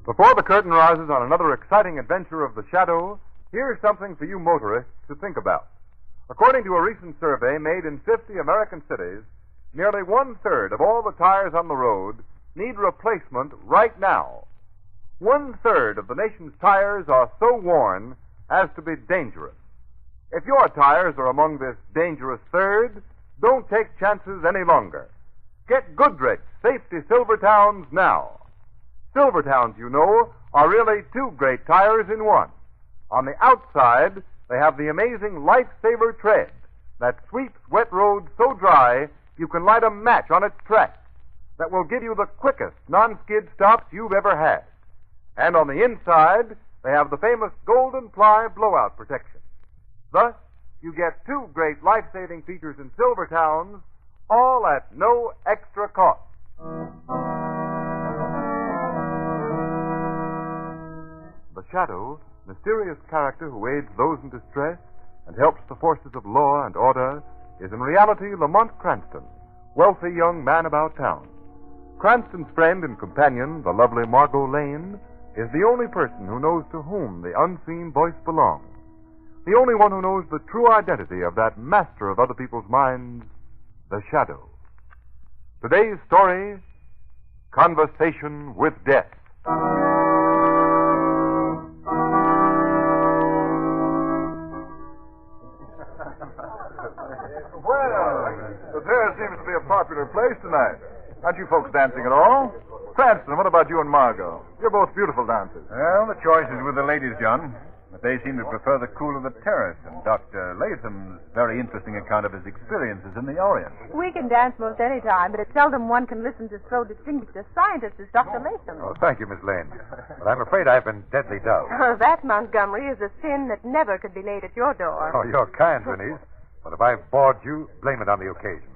Before the curtain rises on another exciting adventure of the Shadow, here's something for you motorists to think about. According to a recent survey made in 50 American cities, nearly one-third of all the tires on the road need replacement right now. One-third of the nation's tires are so worn as to be dangerous. If your tires are among this dangerous third, don't take chances any longer. Get Goodrich Safety Silvertowns now. Silvertowns, you know, are really two great tires in one. On the outside, they have the amazing Lifesaver tread that sweeps wet roads so dry you can light a match on its track, that will give you the quickest non-skid stops you've ever had. And on the inside, they have the famous Golden Ply blowout protection. Thus, you get two great life-saving features in Silvertowns, all at no extra cost. The Shadow, mysterious character who aids those in distress and helps the forces of law and order, is in reality Lamont Cranston, wealthy young man about town. Cranston's friend and companion, the lovely Margot Lane, is the only person who knows to whom the unseen voice belongs. The only one who knows the true identity of that master of other people's minds, the Shadow. Today's story, Conversation with Death. The fair seems to be a popular place tonight. Aren't you folks dancing at all? Cranston, what about you and Margot? You're both beautiful dancers. Well, the choice is with the ladies, John. But they seem to prefer the cool of the terrace, and Dr. Latham's very interesting account of his experiences in the Orient. We can dance most any time, but it's seldom one can listen to so distinguished a scientist as Dr. Latham. Oh, thank you, Miss Lane. But I'm afraid I've been deadly dull. Oh, that, Montgomery, is a sin that never could be laid at your door. Oh, you're kind, Denise. But if I've bored you, blame it on the occasion.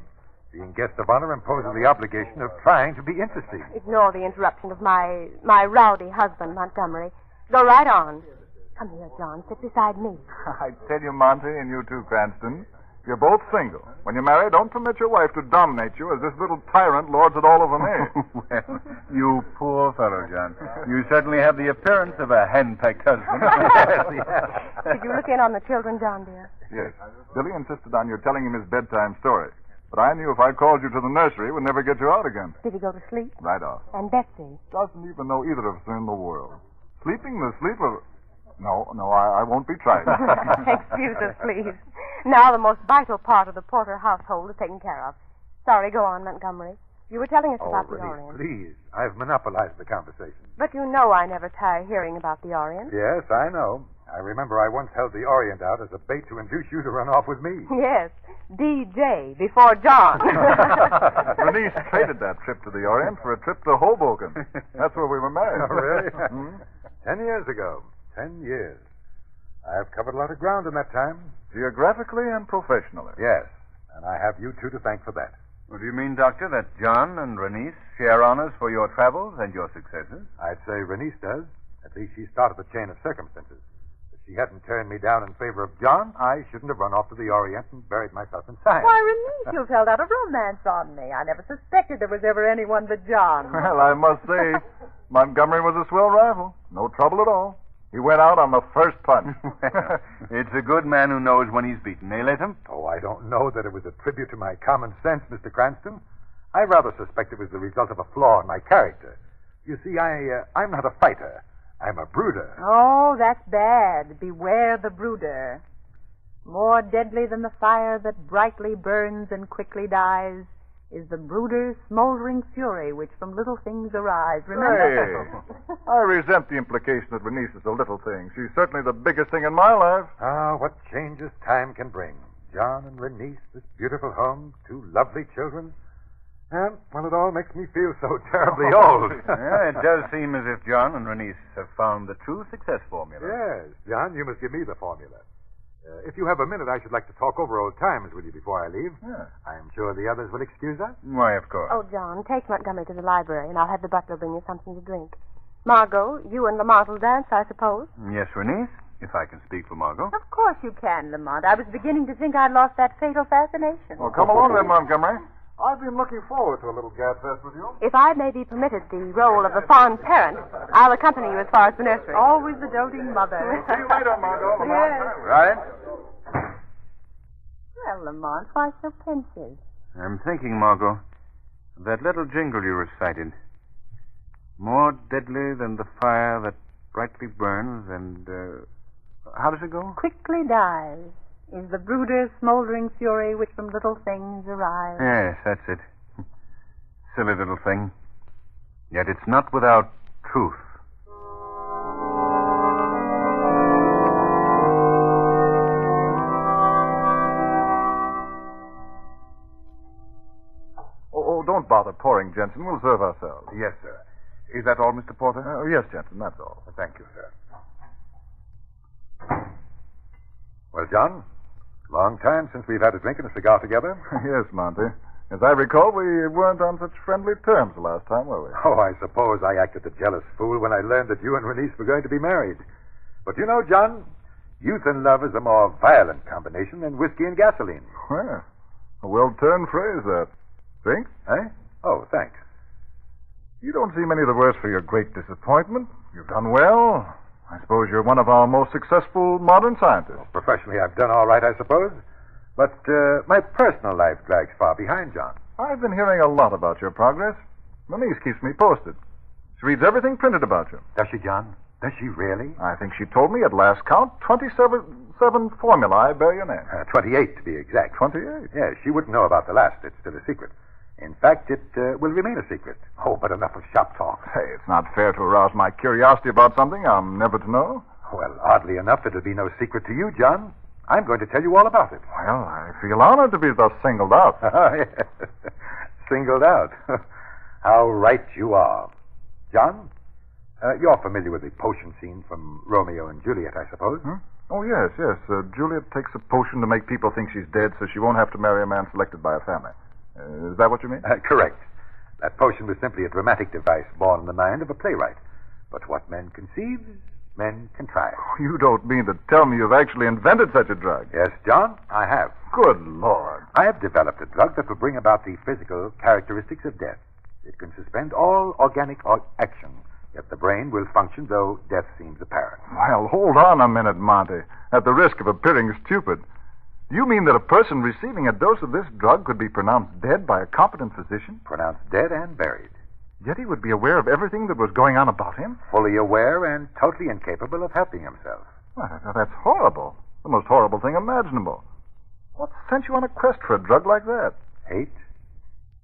Being guest of honor imposes the obligation of trying to be interesting. Ignore the interruption of my rowdy husband, Montgomery. Go right on. Come here, John. Sit beside me. I tell you, Monty, and you too, Cranston, you're both single. When you marry, don't permit your wife to dominate you as this little tyrant lords it all over me. Well, you poor fellow, John. You certainly have the appearance of a hen-pecked husband. Yes. Did you look in on the children, John, dear? Yes. Billy insisted on your telling him his bedtime story. But I knew if I called you to the nursery, it would never get you out again. Did he go to sleep? Right off. And Betsy? Doesn't even know either of us are in the world. Sleeping the sleep of... No, I won't be trying. Excuse us, please. Now the most vital part of the Porter household is taken care of. Sorry, go on, Montgomery. You were telling us about the Orient. Please. I've monopolized the conversation. But you know I never tire hearing about the Orient. Yes, I know. I remember I once held the Orient out as a bait to induce you to run off with me. Yes, DJ, before John. Bernice traded that trip to the Orient for a trip to Hoboken. That's where we were married. Oh, really? Hmm? 10 years ago. 10 years. I've covered a lot of ground in that time. Geographically and professionally. Yes, and I have you two to thank for that. Well, do you mean, Doctor, that John and Renice share honors for your travels and your successes? I'd say Renice does. At least she started the chain of circumstances. If she hadn't turned me down in favor of John, I shouldn't have run off to the Orient and buried myself in science. Why, Renice, you've held out a romance on me. I never suspected there was ever anyone but John. Well, I must say, Montgomery was a swell rival. No trouble at all. He went out on the first punch. Well, it's a good man who knows when he's beaten, eh, Latham? Oh, I don't know that it was a tribute to my common sense, Mr. Cranston. I rather suspect it was the result of a flaw in my character. You see, I'm not a fighter. I'm a brooder. Oh, that's bad. Beware the brooder. More deadly than the fire that brightly burns and quickly dies is the brooder's smoldering fury which from little things arise. Remember? Hey, I resent the implication that Bernice is a little thing. She's certainly the biggest thing in my life. Ah, what changes time can bring. John and Bernice, this beautiful home, 2 lovely children. And, well, it all makes me feel so terribly old. Yeah, it does seem as if John and Bernice have found the true success formula. Yes, John, you must give me the formula. If you have a minute, I should like to talk over old times with you before I leave. Yeah. I'm sure the others will excuse us. Why, of course. Oh, John, take Montgomery to the library, and I'll have the butler bring you something to drink. Margot, you and Lamont will dance, I suppose. Yes, Bernice, if I can speak for Margot. Of course you can, Lamont. I was beginning to think I'd lost that fatal fascination. Well, come along then, Montgomery. I've been looking forward to a little gabfest with you. If I may be permitted the role of the fond parent, I'll accompany you as far as the nursery. Always the doting mother. See you later, Margot. Yes. Right? Well, Lamont, why so pensive? I'm thinking, Margot, of that little jingle you recited. More deadly than the fire that brightly burns and, how does it go? Quickly dies is the brooder's smoldering fury which from little things arise. Yes, that's it. Silly little thing. Yet it's not without truth. Oh, don't bother pouring, Jensen. We'll serve ourselves. Yes, sir. Is that all, Mr. Porter? Yes, Jensen, that's all. Thank you, sir. Well, John, long time since we've had a drink and a cigar together. Yes, Monty. As I recall, we weren't on such friendly terms the last time, were we? Oh, I suppose I acted the jealous fool when I learned that you and Bernice were going to be married. But you know, John, youth and love is a more violent combination than whiskey and gasoline. Well, a well-turned phrase, that. Think? Eh? Oh, thanks. You don't seem any the worse for your great disappointment. You've done well. I suppose you're one of our most successful modern scientists. Professionally, I've done all right, I suppose. But my personal life drags far behind, John. I've been hearing a lot about your progress. Bernice keeps me posted. She reads everything printed about you. Does she, John? Does she really? I think she told me at last count 27 formulae bear your name. 28, to be exact. 28? Yes, she wouldn't know about the last. It's still a secret. In fact, it will remain a secret. Oh, but enough of shop talk. Hey, it's not fair to arouse my curiosity about something I'm never to know. Well, oddly enough, it'll be no secret to you, John. I'm going to tell you all about it. Well, I feel honored to be thus singled out. Singled out. How right you are. John, you're familiar with the potion scene from Romeo and Juliet, I suppose? Hmm? Oh, yes. Juliet takes a potion to make people think she's dead so she won't have to marry a man selected by her family. Is that what you mean? Correct. That potion was simply a dramatic device born in the mind of a playwright. But what men conceive, men contrive. You don't mean to tell me you've actually invented such a drug? Yes, John, I have. Good Lord. I have developed a drug that will bring about the physical characteristics of death. It can suspend all organic action, yet the brain will function though death seems apparent. Well, hold on a minute, Monty. At the risk of appearing stupid, do you mean that a person receiving a dose of this drug could be pronounced dead by a competent physician? Pronounced dead and buried. Yet he would be aware of everything that was going on about him? Fully aware and totally incapable of helping himself. Well, that's horrible. The most horrible thing imaginable. What sent you on a quest for a drug like that? Hate?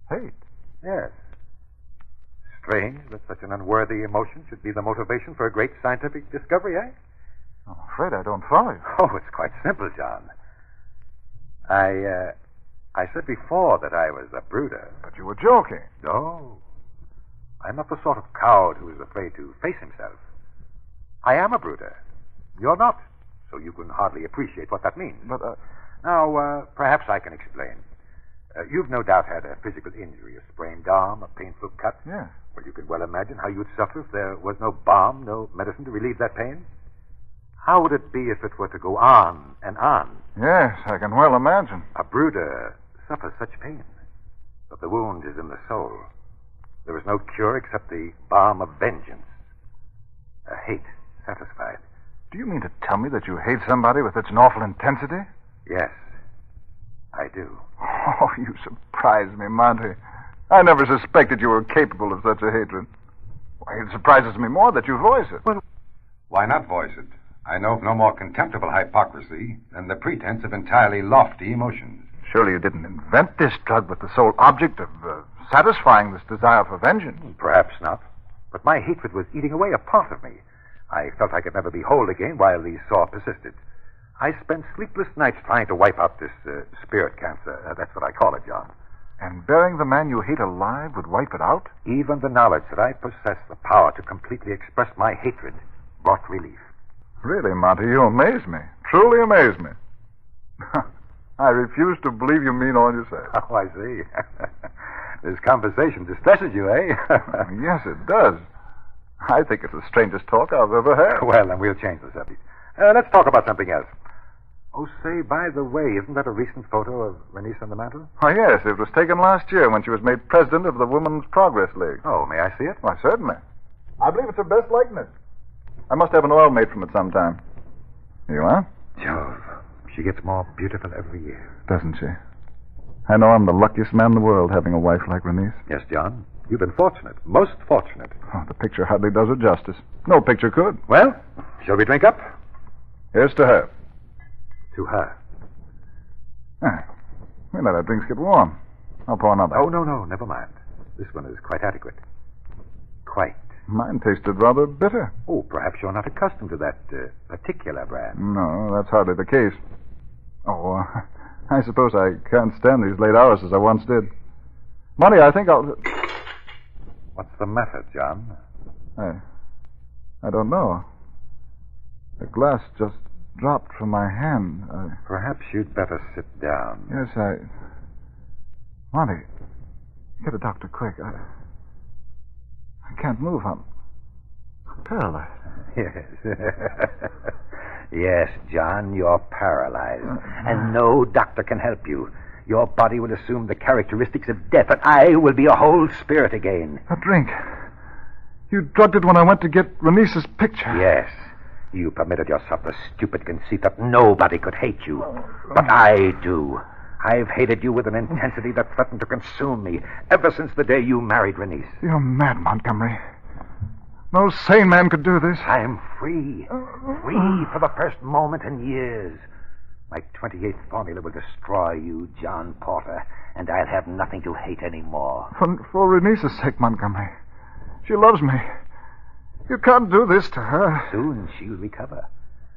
Hate? Yes. Strange that such an unworthy emotion should be the motivation for a great scientific discovery, eh? I'm afraid I don't follow you. Oh, it's quite simple, John. I said before that I was a brooder. But you were joking. No. I'm not the sort of coward who is afraid to face himself. I am a brooder. You're not, so you can hardly appreciate what that means. But, Now, perhaps I can explain. You've no doubt had a physical injury, a sprained arm, a painful cut. yes. Well, you can well imagine how you'd suffer if there was no balm, no medicine to relieve that pain. How would it be if it were to go on and on? Yes, I can well imagine. A brooder suffers such pain, but the wound is in the soul. There is no cure except the balm of vengeance. A hate satisfied. Do you mean to tell me that you hate somebody with such an awful intensity? Yes, I do. Oh, you surprise me, Monty. I never suspected you were capable of such a hatred. Why, it surprises me more that you voice it. Well, why not voice it? I know of no more contemptible hypocrisy than the pretense of entirely lofty emotions. Surely you didn't invent this drug with the sole object of satisfying this desire for vengeance. Perhaps not. But my hatred was eating away a part of me. I felt I could never be whole again while the sore persisted. I spent sleepless nights trying to wipe out this spirit cancer. That's what I call it, John. And burying the man you hate alive would wipe it out? Even the knowledge that I possess the power to completely express my hatred brought relief. Really, Monty, you amaze me. Truly amaze me. I refuse to believe you mean all you say. Oh, I see. This conversation distresses you, eh? Yes, it does. I think it's the strangest talk I've ever had. Well, then we'll change the subject. Let's talk about something else. Oh, say, by the way, isn't that a recent photo of Renice on the mantel? Oh, yes, it was taken last year when she was made president of the Women's Progress League. Oh, may I see it? Why, certainly. I believe it's her best likeness. I must have an oil made from it sometime. Here you are. Jove, she gets more beautiful every year. Doesn't she? I know I'm the luckiest man in the world having a wife like Renice. Yes, John. You've been fortunate. Most fortunate. Oh, the picture hardly does her justice. No picture could. Well, shall we drink up? Here's to her. To her. We let our drinks get warm. I'll pour another. Oh, no, never mind. This one is quite adequate. Quite. Mine tasted rather bitter. Oh, perhaps you're not accustomed to that particular brand. No, that's hardly the case. Oh, I suppose I can't stand these late hours as I once did. Monty, I think I'll... What's the matter, John? I don't know. The glass just dropped from my hand. Perhaps you'd better sit down. Yes, Monty, get a doctor quick. I can't move. I'm paralyzed. Yes. Yes, John, you're paralyzed. And no doctor can help you. Your body will assume the characteristics of death, and I will be a whole spirit again. A drink. You drugged it when I went to get Renice's picture. Yes. You permitted yourself the stupid conceit that nobody could hate you. But I do. I've hated you with an intensity that threatened to consume me ever since the day you married Renice. You're mad, Montgomery. No sane man could do this. I'm free. Free for the first moment in years. My 28th formula will destroy you, John Porter, and I'll have nothing to hate anymore. For Renice's sake, Montgomery. She loves me. You can't do this to her. Soon she'll recover.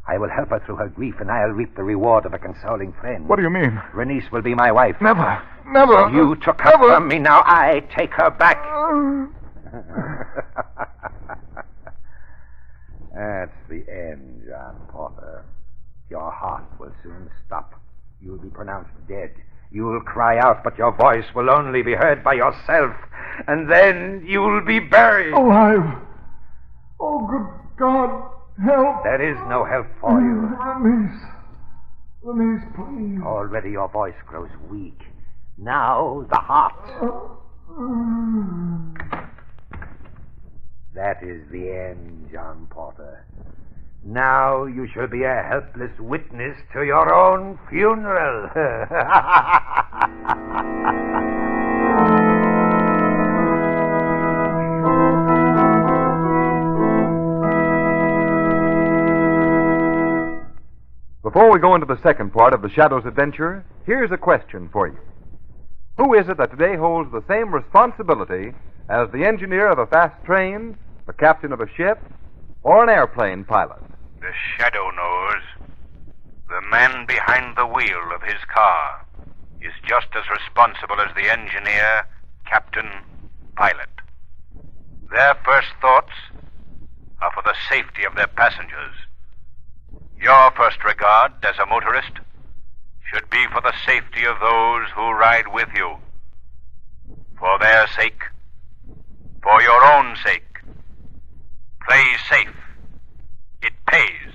I will help her through her grief, and I'll reap the reward of a consoling friend. What do you mean? Renice will be my wife. Never. Never. You took her from me. Now I take her back. That's the end, John Porter. Your heart will soon stop. You'll be pronounced dead. You'll cry out, but your voice will only be heard by yourself. And then you'll be buried. Alive. Oh, good God. Help. There is no help for you. Renice, please. Already your voice grows weak. Now the heart. That is the end, John Porter. Now you shall be a helpless witness to your own funeral. Before we go into the second part of the Shadow's adventure, here's a question for you. Who is it that today holds the same responsibility as the engineer of a fast train, the captain of a ship, or an airplane pilot? The Shadow knows. The man behind the wheel of his car is just as responsible as the engineer, captain, pilot. Their first thoughts are for the safety of their passengers. Your first regard as a motorist should be for the safety of those who ride with you. For their sake, for your own sake, play safe. It pays.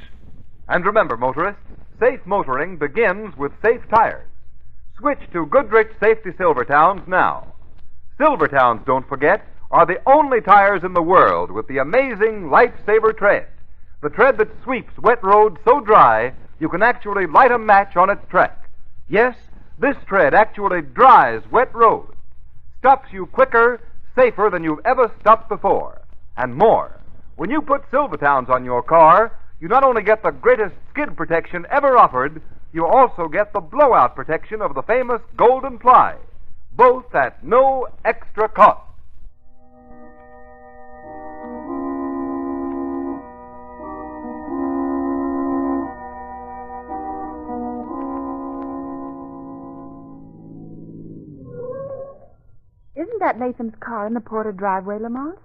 And remember, motorists, safe motoring begins with safe tires. Switch to Goodrich Safety Silvertowns now. Silvertowns, don't forget, are the only tires in the world with the amazing Lifesaver tread. The tread that sweeps wet roads so dry you can actually light a match on its track. Yes, this tread actually dries wet roads. Stops you quicker, safer than you've ever stopped before. and more. When you put Silvertowns on your car, you not only get the greatest skid protection ever offered, you also get the blowout protection of the famous Golden Ply, both at no extra cost. Isn't that Latham's car in the Porter driveway, Lamont?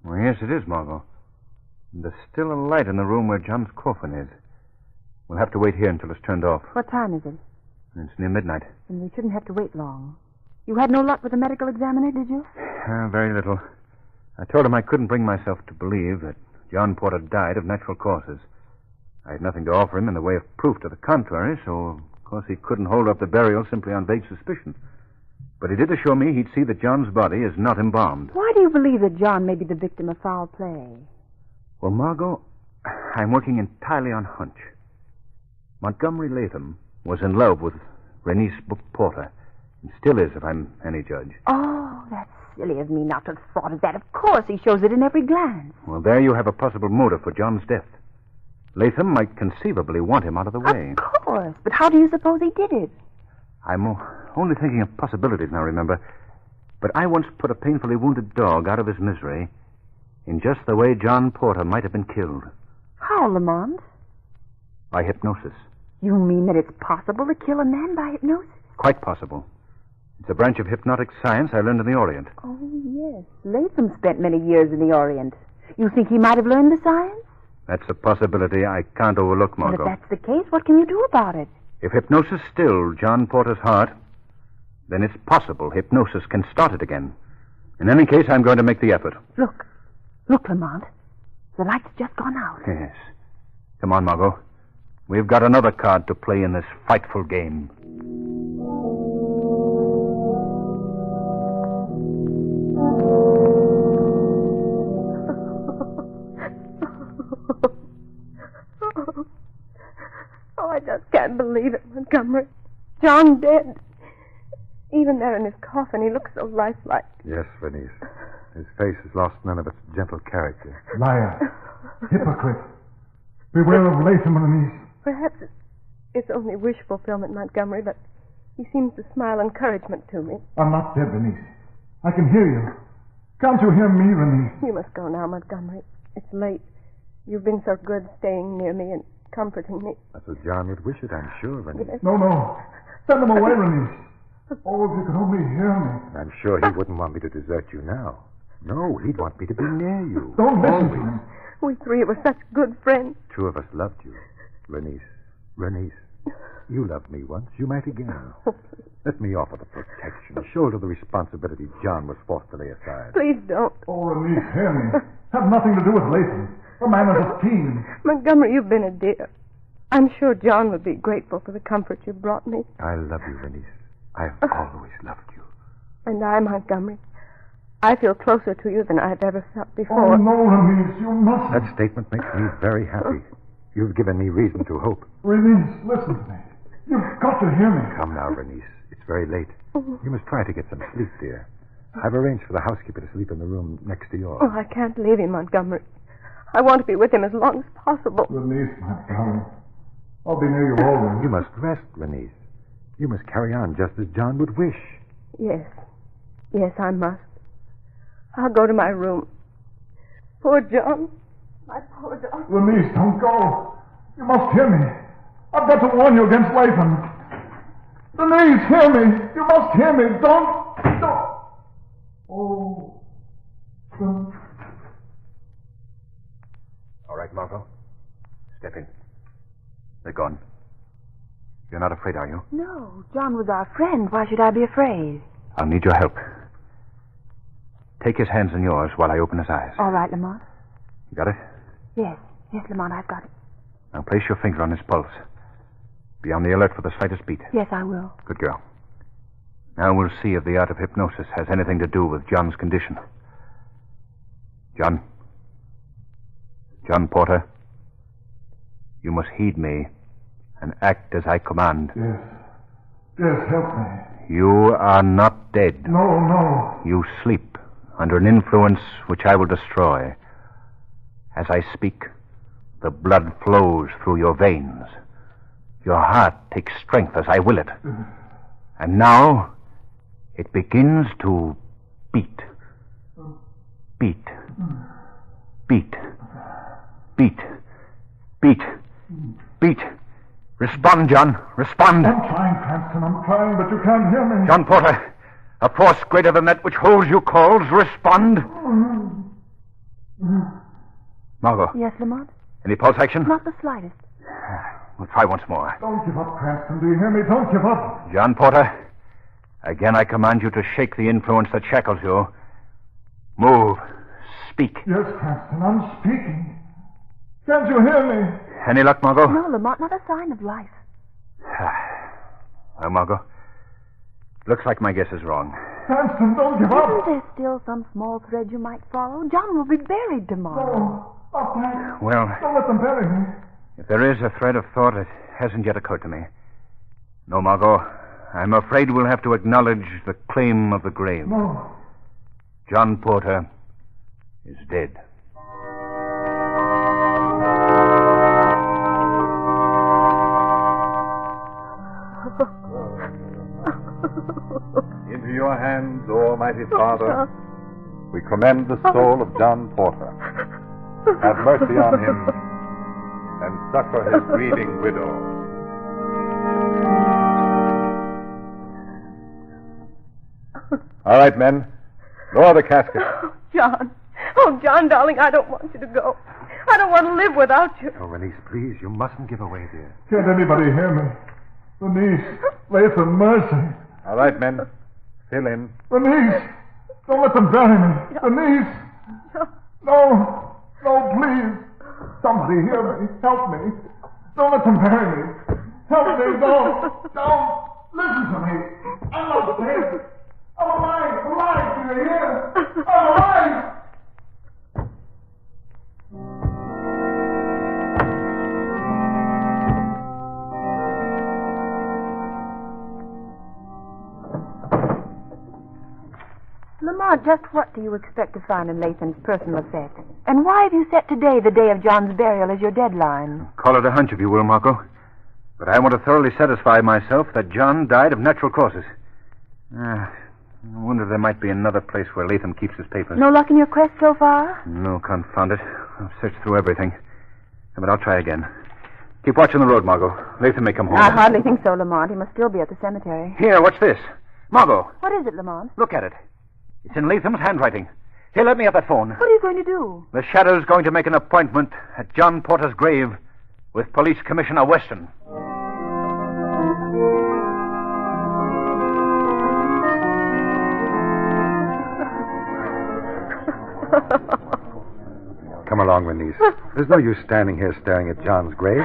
Well, yes, it is, Margot. And there's still a light in the room where John's coffin is. We'll have to wait here until it's turned off. What time is it? It's near midnight. Then we shouldn't have to wait long. You had no luck with the medical examiner, did you? Very little. I told him I couldn't bring myself to believe that John Porter died of natural causes. I had nothing to offer him in the way of proof to the contrary, so of course he couldn't hold up the burial simply on vague suspicion. But he did assure me he'd see that John's body is not embalmed. Why do you believe that John may be the victim of foul play? Well, Margot, I'm working entirely on hunch. Montgomery Latham was in love with Renice Porter, and still is, if I'm any judge. Oh, that's silly of me not to have thought of that. Of course, he shows it in every glance. Well, there you have a possible motive for John's death. Latham might conceivably want him out of the way. Of course, but how do you suppose he did it? I'm only thinking of possibilities now, remember. But I once put a painfully wounded dog out of his misery in just the way John Porter might have been killed. How, Lamont? By hypnosis. You mean that it's possible to kill a man by hypnosis? Quite possible. It's a branch of hypnotic science I learned in the Orient. Oh, yes. Latham spent many years in the Orient. You think he might have learned the science? That's a possibility I can't overlook, Margot. Well, if that's the case, what can you do about it? If hypnosis stilled John Porter's heart, then it's possible hypnosis can start it again. In any case, I'm going to make the effort. Look. Look, Lamont. The light's just gone out. Yes. Come on, Margot. We've got another card to play in this frightful game. Oh, I just can't believe it, Montgomery. John dead. Even there in his coffin, he looks so lifelike. Yes, Renice. His face has lost none of its gentle character. Liar. Hypocrite. Beware of Latham, Renice. Perhaps it's only wish fulfillment, Montgomery, but he seems to smile encouragement to me. I'm not dead, Renice. I can hear you. Can't you hear me, Renice? You must go now, Montgomery. It's late. You've been so good staying near me and comforting me. That's as John would wish it, I'm sure, Renice. Yes. No. Send him away, Renice. Oh, if you could only hear me. I'm sure he wouldn't want me to desert you now. No, he'd want me to be near you. Don't listen to him. We three were such good friends. Two of us loved you. Renice, you loved me once. You might again. Let me offer the protection, shoulder the responsibility John was forced to lay aside. Please don't. Oh, Renice, hear me. Have nothing to do with Latham. The man is a fiend. Montgomery, you've been a dear. I'm sure John would be grateful for the comfort you brought me. I love you, Renice. I've always loved you. And I, Montgomery, I feel closer to you than I've ever felt before. Oh, no, Renice, you mustn't. That statement makes me very happy. You've given me reason to hope. Renice, listen to me. You've got to hear me. Come now, Renice. It's very late. You must try to get some sleep, dear. I've arranged for the housekeeper to sleep in the room next to yours. Oh, I can't leave him, Montgomery. I want to be with him as long as possible. Renice, my darling. I'll be near you always. You must rest, Renice. You must carry on just as John would wish. Yes, I must. I'll go to my room. Poor John. My poor John. Renice, don't go. You must hear me. I've got to warn you against Latham. Renice, hear me. You must hear me. Don't. Oh. All right, Margot. Step in. They're gone. You're not afraid, are you? No, John was our friend. Why should I be afraid? I'll need your help. Take his hands in yours while I open his eyes. All right, Lamont. You got it? Yes, Lamont, I've got it. Now place your finger on his pulse. Be on the alert for the slightest beat. Yes, I will. Good girl. Now we'll see if the art of hypnosis has anything to do with John's condition. John Porter, you must heed me and act as I command. Yes, help me. You are not dead. No. You sleep under an influence which I will destroy. As I speak, the blood flows through your veins. Your heart takes strength as I will it. And now, it begins to beat. Beat. Beat. Beat. Beat. Beat. Respond, John. Respond. I'm trying, Cranston. I'm trying, but you can't hear me. John Porter, a force greater than that which holds you calls. Respond. Margot. Yes, Lamont? Any pulse action? Not the slightest. We'll try once more. Don't give up, Cranston. Do you hear me? Don't give up. John Porter, again I command you to shake the influence that shackles you. Move. Speak. Yes, Cranston, I'm speaking. Can't you hear me? Any luck, Margot? No, Lamont, not a sign of life. Well, Margot, looks like my guess is wrong. Cranston, don't give up. Isn't there still some small thread you might follow? John will be buried tomorrow. No. Up back. Well, Don't let them bury me. if there is a thread of thought, it hasn't yet occurred to me. No, Margot, I'm afraid we'll have to acknowledge the claim of the grave. No. John Porter is dead. Into your hands, Almighty Father, we commend the soul of John Porter. Have mercy on him and succor his grieving widow. All right, men. Lower the casket. John. Oh, John, darling, I don't want you to go. I don't want to live without you. Oh, Release, please. You mustn't give away, dear. Can't anybody hear me? Bernice, Latham, mercy. All right, men. Fill in. Bernice, don't let them bury me. Bernice. No, please. Somebody hear me. Help me. Don't let them bury me. Help me. Don't. Listen to me. I'm not dead. I'm alive. Do you hear? I'm alive. Lamont, just what do you expect to find in Latham's personal effect? And why have you set today, the day of John's burial, as your deadline? Call it a hunch if you will, Margot. But I want to thoroughly satisfy myself that John died of natural causes. I wonder if there might be another place where Latham keeps his papers. No luck in your quest so far? No, confound it. I've searched through everything. But I'll try again. Keep watching the road, Margot. Latham may come home. I hardly think so, Lamont. He must still be at the cemetery. Here, what's this? Margot, What is it, Lamont? look at it. It's in Latham's handwriting. Here, let me have that phone. What are you going to do? The Shadow's going to make an appointment at John Porter's grave with Police Commissioner Weston. Come along, Release. There's no use standing here staring at John's grave.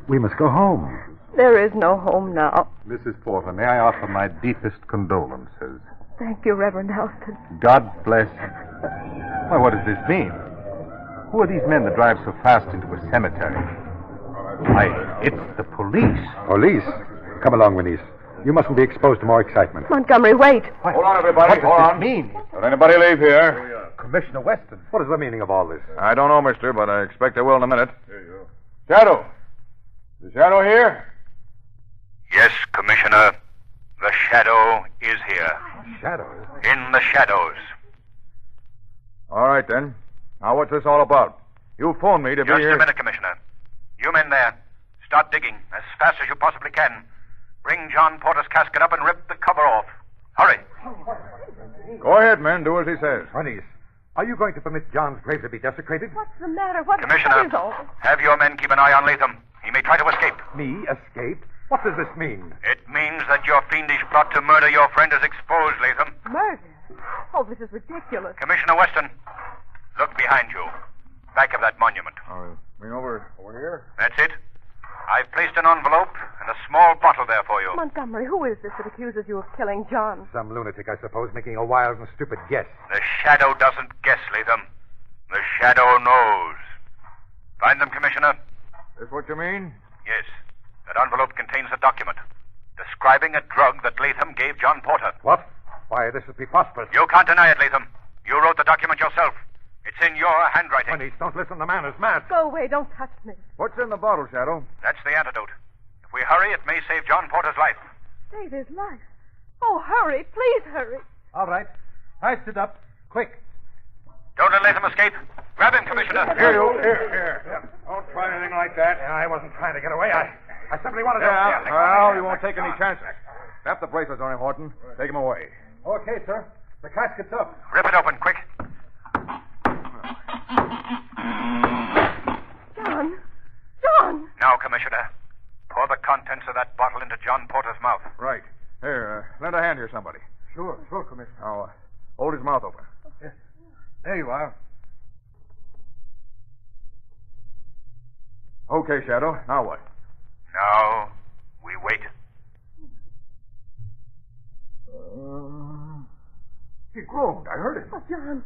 We must go home. There is no home now. Mrs. Porter, may I offer my deepest condolences? Thank you, Reverend Houston. God bless. Why, what does this mean? Who are these men that drive so fast into a cemetery? Why, it's the police. Police? Come along, Release. You mustn't be exposed to more excitement. Montgomery, wait. Hold on, everybody. Hold on. Mean? Don't anybody leave here? Commissioner Weston. What is the meaning of all this? I don't know, mister, but I expect I will in a minute. Shadow. Is the Shadow here? Yes, Commissioner. The Shadow is here. Shadow? In the shadows. All right, then. Now, what's this all about? You phoned me to be Just here. a minute, Commissioner. You men there, start digging as fast as you possibly can. Bring John Porter's casket up and rip the cover off. Hurry. Go ahead, men. Do as he says. Release. Are you going to permit John's grave to be desecrated? What's the matter? What Commissioner, is all? have your men keep an eye on Latham. He may try to escape. Me escape? What does this mean? It means that your fiendish plot to murder your friend is exposed, Latham. Murder? Oh, this is ridiculous. Commissioner Weston, look behind you. Back of that monument. Bring over here. That's it. I've placed an envelope and a small bottle there for you. Montgomery, who is this that accuses you of killing John? Some lunatic, I suppose, making a wild and stupid guess. The Shadow doesn't guess, Latham. The Shadow knows. Find them, Commissioner? Is what you mean? Yes. That envelope contains a document describing a drug that Latham gave John Porter. What? Why, this is preposterous. You can't deny it, Latham. You wrote the document yourself. It It's in your handwriting. Bernice, don't listen. The man is mad. Go away. Don't touch me. What's in the bottle, Shadow? That's the antidote. If we hurry, it may save John Porter's life. Save his life. Oh, hurry. Please hurry. All right. Hoist it up. Quick. Don't let him escape. Grab him, Commissioner. Here. Don't try anything like that. I wasn't trying to get away. I simply wanted to... Well, we won't take any chances. Snap the bracelets on him, Horton. Take him away. Okay, sir. The casket's up. Rip it open, quick. John! Now, Commissioner, pour the contents of that bottle into John Porter's mouth. Right. Here, lend a hand here, somebody. Sure, Commissioner. Now, hold his mouth open. There you are. Okay, Shadow. Now what? Now, we wait. He groaned. I heard him. Oh, John.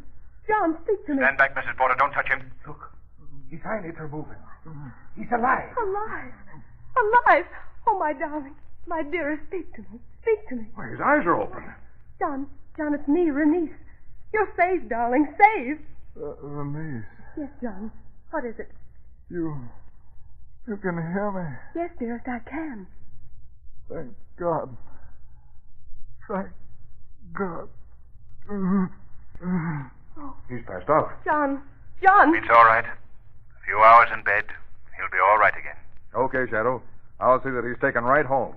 John, speak to me. Stand back, Mrs. Porter. Don't touch him. Look. His eyelids are moving. He's alive. Alive. Oh, my darling. My dearest, speak to me. Speak to me. Why, his eyes are open. John, it's me, Renice. You're saved, darling. Saved. Renice, Yes, John. What is it? you can hear me. Yes, dearest, I can. Thank God. Thank God. He's passed out. John. It's all right. A few hours in bed, he'll be all right again. Okay, Shadow. I'll see that he's taken right home.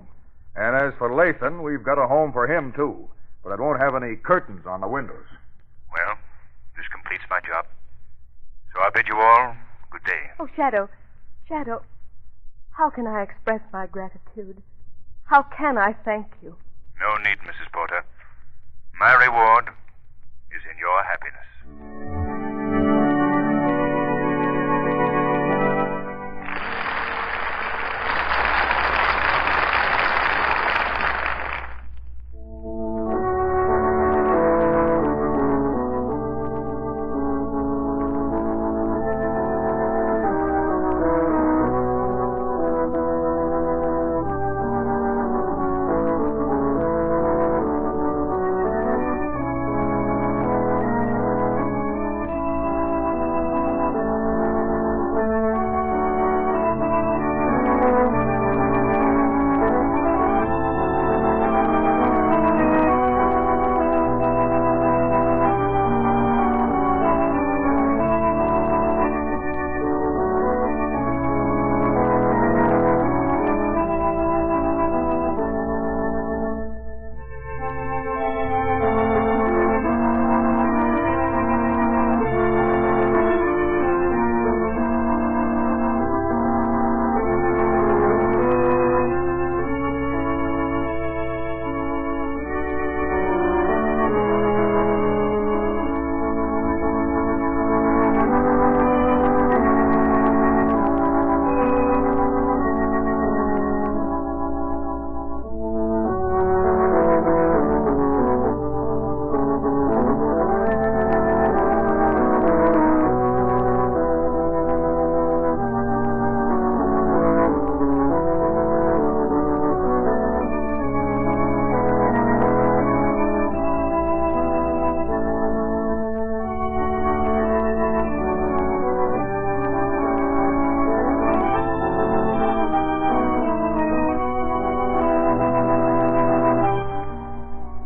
And as for Lathan, we've got a home for him, too. But it won't have any curtains on the windows. Well, this completes my job. So I bid you all good day. Oh, Shadow. How can I express my gratitude? How can I thank you? No need, Mrs. Porter. My reward is in your happiness.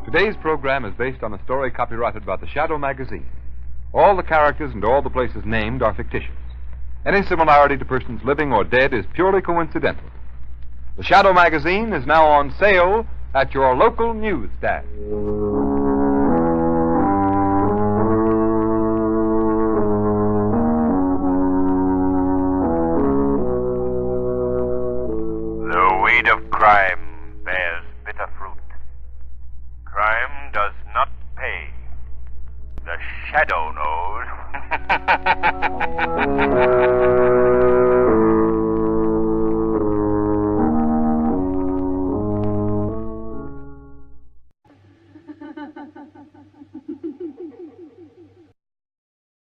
Today's program is based on a story copyrighted by the Shadow magazine. All the characters and all the places named are fictitious. Any similarity to persons living or dead is purely coincidental. The Shadow magazine is now on sale at your local newsstand. The weed of crime bears bitter fruit. Crime does not pay. The Shadow knows.